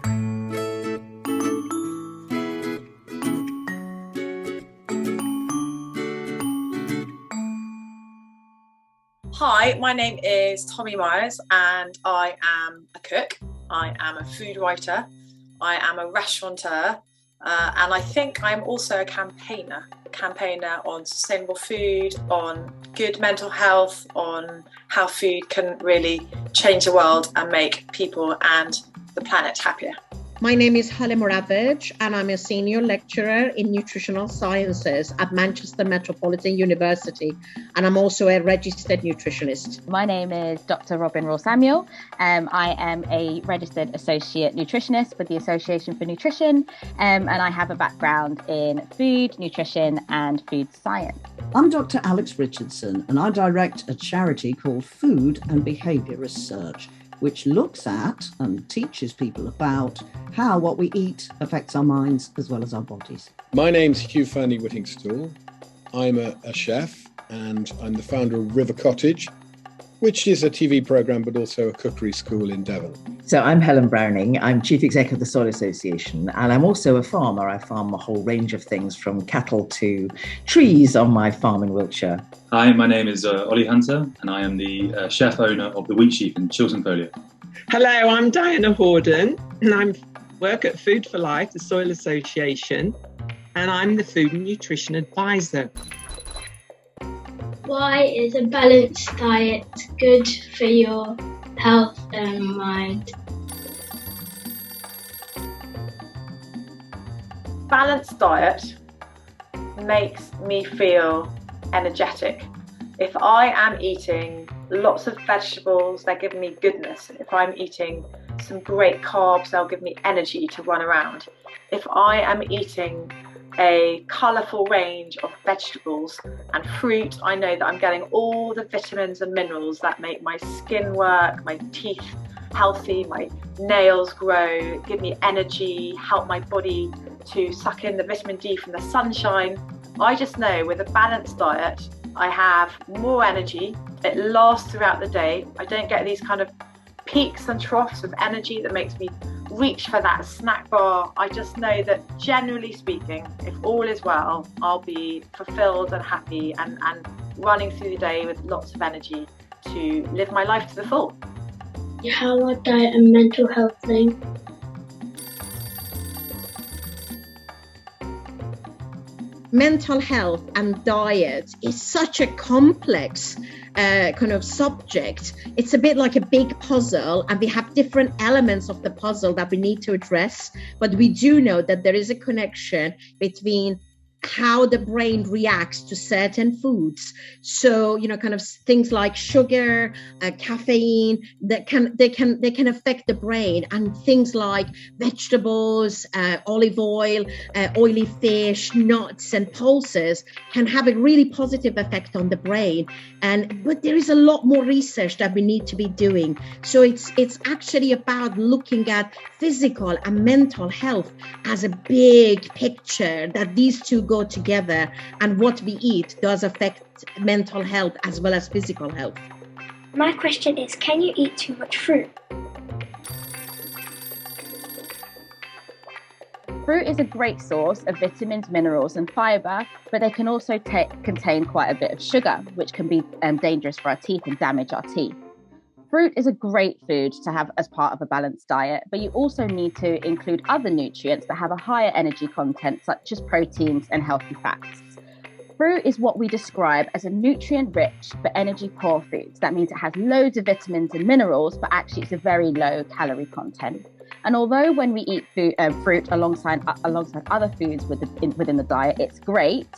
Hi, my name is Tommi Miers and I am a cook, I am a food writer, I am a restaurateur, and I think I'm also a campaigner on sustainable food, on good mental health, on how food can really change the world and make people and the planet happier. My name is Halle Moravec and I'm a senior lecturer in nutritional sciences at Manchester Metropolitan University, and I'm also a registered nutritionist. My name is Dr. Robin Raw-Samuel. I am a registered associate nutritionist with the Association for Nutrition, and I have a background in food, nutrition and food science. I'm Dr. Alex Richardson and I direct a charity called Food and Behaviour Research, which looks at and teaches people about how what we eat affects our minds as well as our bodies. My name's Hugh Fearnley-Whittingstall. I'm a chef and I'm the founder of River Cottage, which is a TV programme but also a cookery school in Devon. So I'm Helen Browning, I'm Chief Exec of the Soil Association, and I'm also a farmer. I farm a whole range of things from cattle to trees on my farm in Wiltshire. Hi, my name is Ollie Hunter and I am the chef owner of the Wheat Sheaf in Chiltern Folio. Hello, I'm Diana Horden and I work at Food for Life, the Soil Association, and I'm the Food and Nutrition Advisor. Why is a balanced diet good for your health and mind? Balanced diet makes me feel energetic. If I am eating lots of vegetables, they're giving me goodness. If I'm eating some great carbs, they'll give me energy to run around. If I am eating a colourful range of vegetables and fruit, I know that I'm getting all the vitamins and minerals that make my skin work, my teeth healthy, my nails grow, give me energy, help my body to suck in the vitamin D from the sunshine. I just know with a balanced diet, I have more energy, it lasts throughout the day. I don't get these kind of peaks and troughs of energy that makes me reach for that snack bar. I just know that generally speaking, if all is well, I'll be fulfilled and happy and running through the day with lots of energy to live my life to the full. How are diet and mental health linked? Mental health and diet is such a complex kind of subject. It's a bit like a big puzzle, and we have different elements of the puzzle that we need to address. But we do know that there is a connection between how the brain reacts to certain foods. So, kind of things like sugar, caffeine, they can affect the brain, and things like vegetables, olive oil, oily fish, nuts and pulses can have a really positive effect on the brain. But there is a lot more research that we need to be doing. So it's actually about looking at physical and mental health as a big picture, that these two go together, and what we eat does affect mental health as well as physical health. My question is, can you eat too much fruit? Fruit is a great source of vitamins, minerals and fibre, but they can also contain quite a bit of sugar, which can be dangerous for our teeth and damage our teeth. Fruit is a great food to have as part of a balanced diet, but you also need to include other nutrients that have a higher energy content, such as proteins and healthy fats. Fruit is what we describe as a nutrient-rich but energy-poor food. That means it has loads of vitamins and minerals, but actually it's a very low calorie content. And although when we eat fruit alongside other foods within the diet, it's great,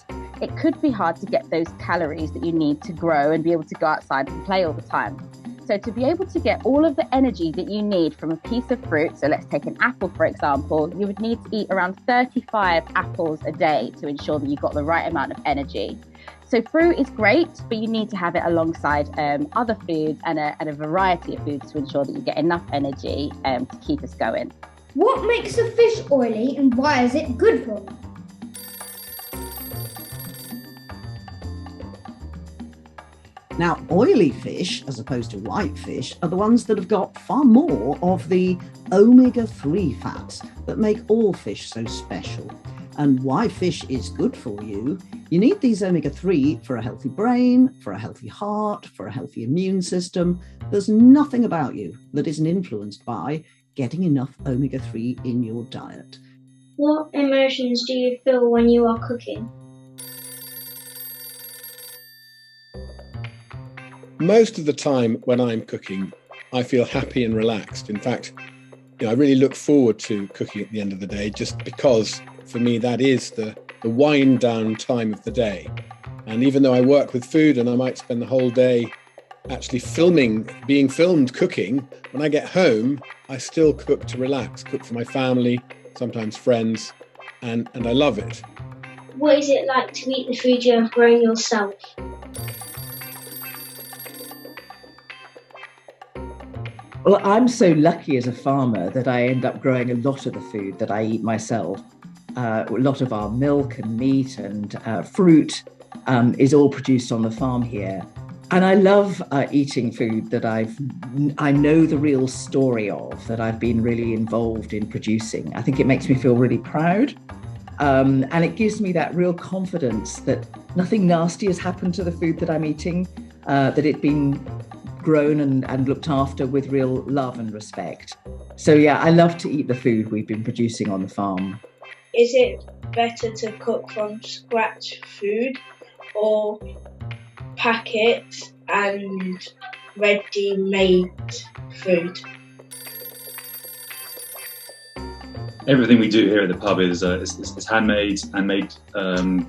it could be hard to get those calories that you need to grow and be able to go outside and play all the time. So to be able to get all of the energy that you need from a piece of fruit, so let's take an apple, for example, you would need to eat around 35 apples a day to ensure that you've got the right amount of energy. So fruit is great, but you need to have it alongside other foods and a variety of foods to ensure that you get enough energy to keep us going. What makes a fish oily and why is it good for them? Now, oily fish, as opposed to white fish, are the ones that have got far more of the omega-3 fats that make all fish so special. And why fish is good for you, you need these omega-3 for a healthy brain, for a healthy heart, for a healthy immune system. There's nothing about you that isn't influenced by getting enough omega-3 in your diet. What emotions do you feel when you are cooking? Most of the time when I'm cooking, I feel happy and relaxed. In fact, I really look forward to cooking at the end of the day, just because for me that is the wind down time of the day. And even though I work with food and I might spend the whole day actually being filmed cooking, when I get home, I still cook to relax, cook for my family, sometimes friends, and I love it. What is it like to eat the food you have grown yourself? Well, I'm so lucky as a farmer that I end up growing a lot of the food that I eat myself. A lot of our milk and meat and fruit is all produced on the farm here. And I love eating food that I know the real story of, that I've been really involved in producing. I think it makes me feel really proud. And it gives me that real confidence that nothing nasty has happened to the food that I'm eating, that it's been grown and looked after with real love and respect. So yeah, I love to eat the food we've been producing on the farm. Is it better to cook from scratch food or packet and ready-made food? Everything we do here at the pub is handmade and made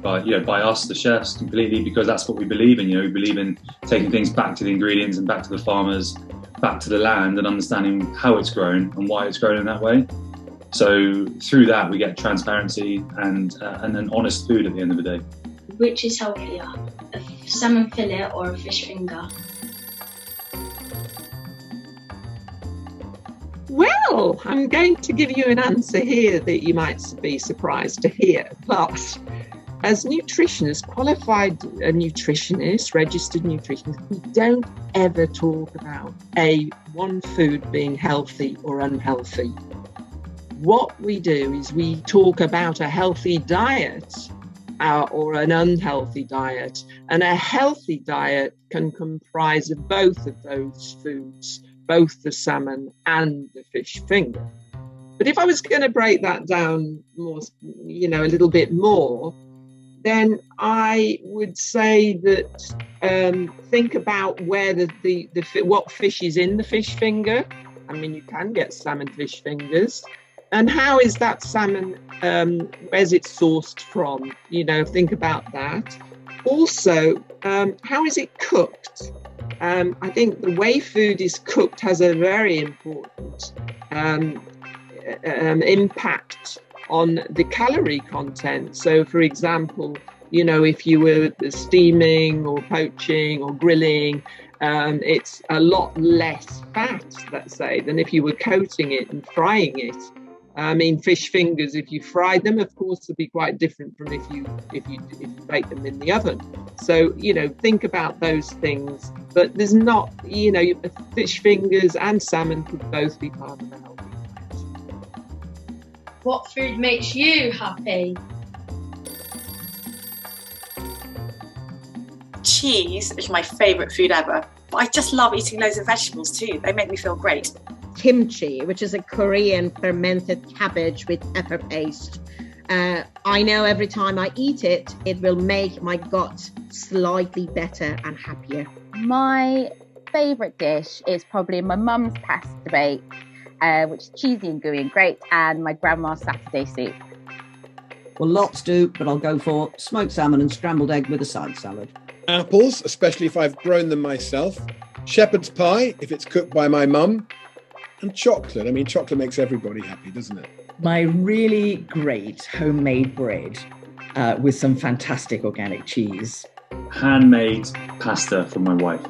by us, the chefs, completely, because that's what we believe in. We believe in taking things back to the ingredients and back to the farmers, back to the land, and understanding how it's grown and why it's grown in that way. So through that, we get transparency and an honest food at the end of the day. Which is healthier, a salmon fillet or a fish finger? Well, I'm going to give you an answer here that you might be surprised to hear. But as nutritionists, qualified nutritionists, registered nutritionists, we don't ever talk about one food being healthy or unhealthy. What we do is we talk about a healthy diet or an unhealthy diet. And a healthy diet can comprise of both of those foods, both the salmon and the fish finger. But if I was going to break that down more, a little bit more, then I would say that think about where what fish is in the fish finger. I mean, you can get salmon fish fingers. And how is that salmon, where's it sourced from? Think about that. Also, how is it cooked? I think the way food is cooked has a very important impact on the calorie content. So, for example, if you were steaming or poaching or grilling, it's a lot less fat, let's say, than if you were coating it and frying it. I mean, fish fingers, if you fry them, of course, will be quite different from if you bake them in the oven. So, think about those things. But there's not, fish fingers and salmon could both be part of a healthy diet. What food makes you happy? Cheese is my favourite food ever. But I just love eating loads of vegetables too. They make me feel great. Kimchi, which is a Korean fermented cabbage with pepper paste. I know every time I eat it, it will make my gut slightly better and happier. My favourite dish is probably my mum's pasta bake, which is cheesy and gooey and great, and my grandma's Saturday soup. Well, lots do, but I'll go for smoked salmon and scrambled egg with a side salad. Apples, especially if I've grown them myself. Shepherd's pie, if it's cooked by my mum. And chocolate. I mean, chocolate makes everybody happy, doesn't it? My really great homemade bread with some fantastic organic cheese. Handmade pasta from my wife.